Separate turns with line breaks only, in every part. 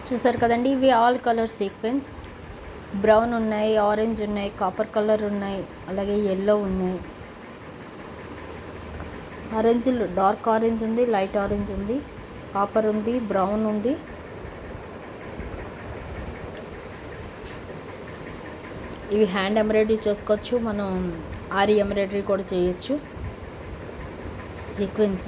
చూసారు కదండి, ఇవి ఆల్ కలర్ సీక్వెన్స్. బ్రౌన్ ఉన్నాయి, ఆరెంజ్ ఉన్నాయి, కాపర్ కలర్ ఉన్నాయి, అలాగే ఎల్లో ఉన్నాయి. ఆరెంజ్, డార్క్ ఆరెంజ్ ఉంది, లైట్ ఆరెంజ్ ఉంది, కాపర్ ఉంది, బ్రౌన్ ఉంది. ఇవి హ్యాండ్ ఎంబ్రాయిడరీ చేసుకోవచ్చు, మనం ఆరి ఎంబ్రాయిడరీ కూడా చేయొచ్చు. సీక్వెన్స్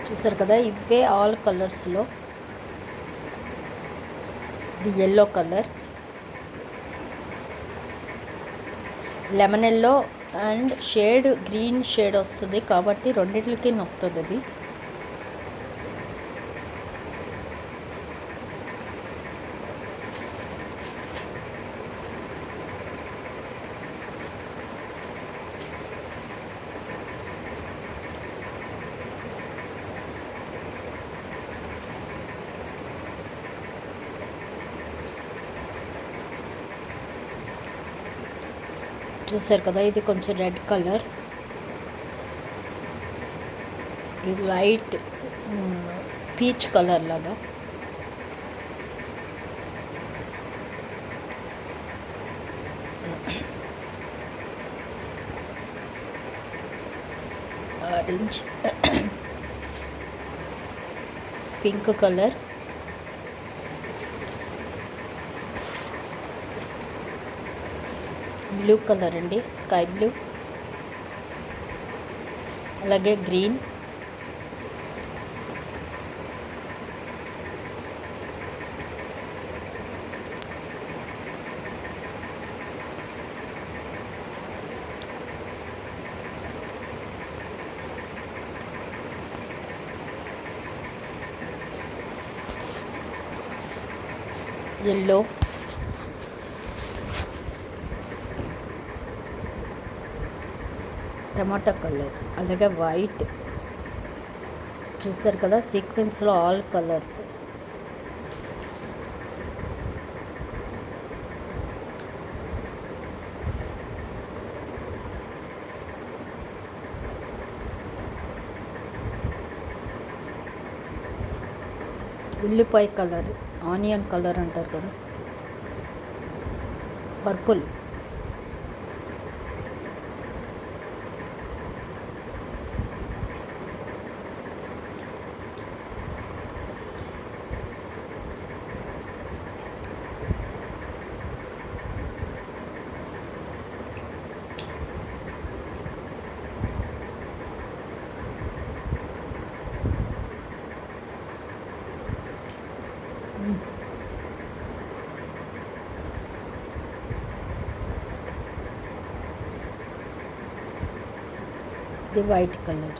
చూసారు కదా, ఇవే ఆల్ కలర్స్లో. ఇది yellow colour, lemon yellow and shade green shade వస్తుంది కాబట్టి రెండింటికి నొక్కుతుంది అది. చూసారు కదా, ఇది కొంచెం రెడ్ కలర్, ఇది లైట్ పీచ్ కలర్ లాగా. Orange, pink colour, blue colour అండి, స్కై బ్లూ, అలాగే గ్రీన్, ఎల్లో, టమాటా కలర్, అలాగే వైట్. చూస్తారు కదా, సీక్వెన్స్లో ఆల్ కలర్స్. ఉల్లిపాయ కలర్, ఆనియన్ కలర్ అంటారు కదా, పర్పుల్, ఇది వైట్ కలర్.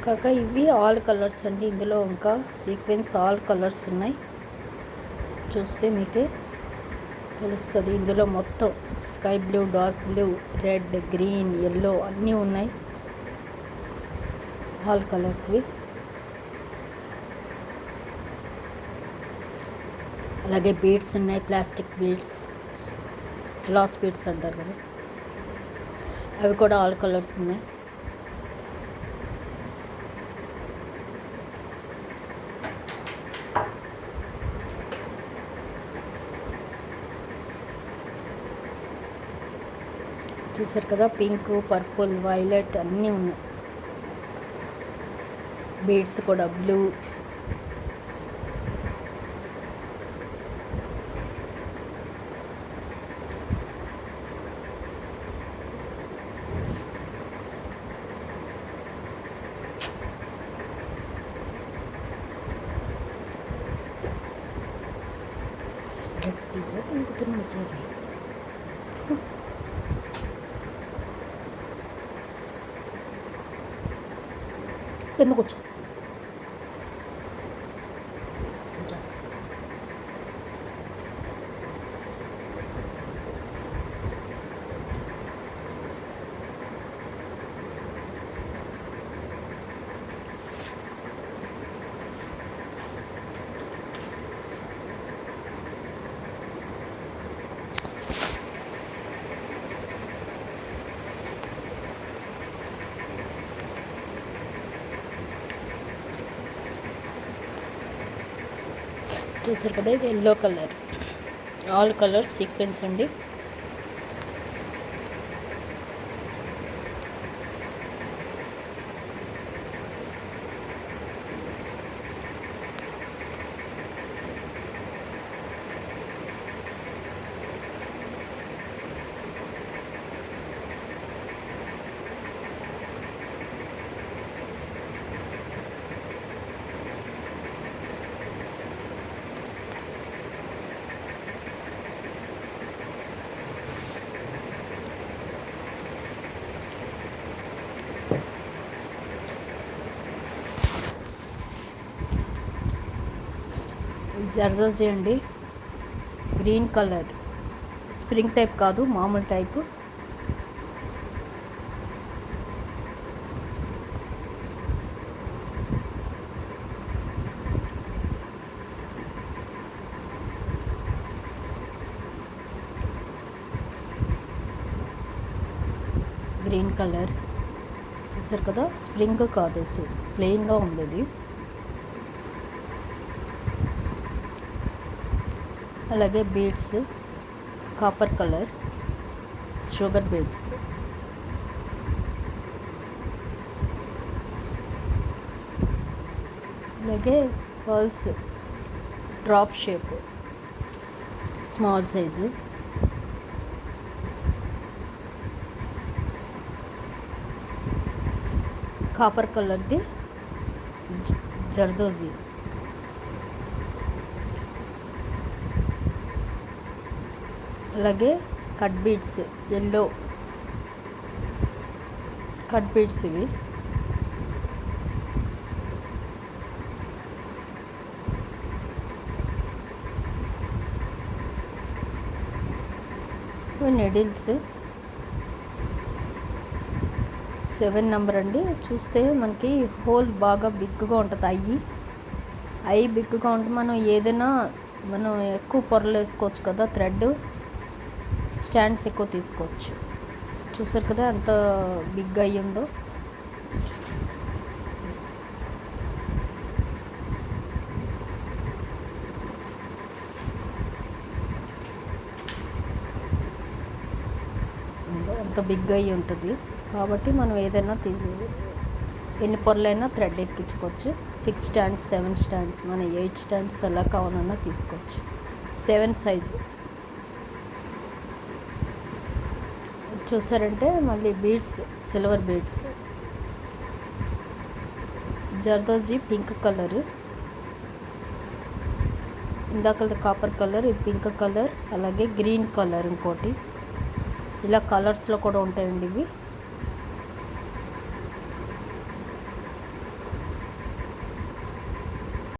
కాక ఇవి ఆల్ కలర్స్ అండి. ఇందులో ఇంకా సీక్వెన్స్ ఆల్ కలర్స్ ఉన్నాయి. చూస్తే మీకే తెలుస్తుంది. ఇందులో మొత్తం sky blue, dark blue, red, green, yellow అన్నీ ఉన్నాయి. ఆల్ కలర్స్వి. అలాగే బీడ్స్ ఉన్నాయి, ప్లాస్టిక్ బీడ్స్, గ్లాస్ బీడ్స్ అంటారు కదా, అవి కూడా ఆల్ కలర్స్ ఉన్నాయి. చూసారు కదా, పింక్, పర్పుల్, వైలెట్ అన్నీ ఉన్నాయి. బీడ్స్ కూడా బ్లూ. గట్టిగా తిరుగుతున్నా చెవి. ఎందుకు వచ్చు చూసారు కదా, ఇది yellow colour, all colour sequence అండి. జర్దోజీ అండి, గ్రీన్ కలర్, స్ప్రింగ్ టైప్ కాదు, మామూలు టైపు. గ్రీన్ కలర్ చూసారు కదా, స్ప్రింగ్ కాదు, ప్లెయిన్గా ఉంది ఇది. అలాగే beads, copper colour, sugar beads. అలాగే pearls, drop shape, small size. Copper కలర్ది జర్దోజీ. అలాగే cut beads, yellow cut beads ఇవి. నెడిల్స్ 7 నెంబర్ అండి. చూస్తే మనకి హోల్ బాగా బిగ్గా ఉంటుంది. ఐ బిగ్గా ఉంటే మనం ఎక్కువ పొరలు వేసుకోవచ్చు కదా, థ్రెడ్ స్టాండ్స్ ఎక్కువ తీసుకోవచ్చు. చూసారు కదా ఎంత బిగ్ అయ్యిందో. ఎంత బిగ్ అయ్యి ఉంటుంది కాబట్టి మనం ఏదైనా ఎన్ని పొరలైనా థ్రెడ్ ఎక్కించుకోవచ్చు. 6 స్టాండ్స్, 7 స్టాండ్స్, మన 8 స్టాండ్స్ ఎలా కావాలన్నా తీసుకోవచ్చు. 7 సైజు. చూసారంటే మళ్ళీ beads, silver beads, zardozi pink colour, ఇందాకది కాపర్ కలర్, ఇది పింక్ కలర్, అలాగే గ్రీన్ కలర్ ఇంకోటి. ఇలా కలర్స్లో కూడా ఉంటాయండి ఇవి.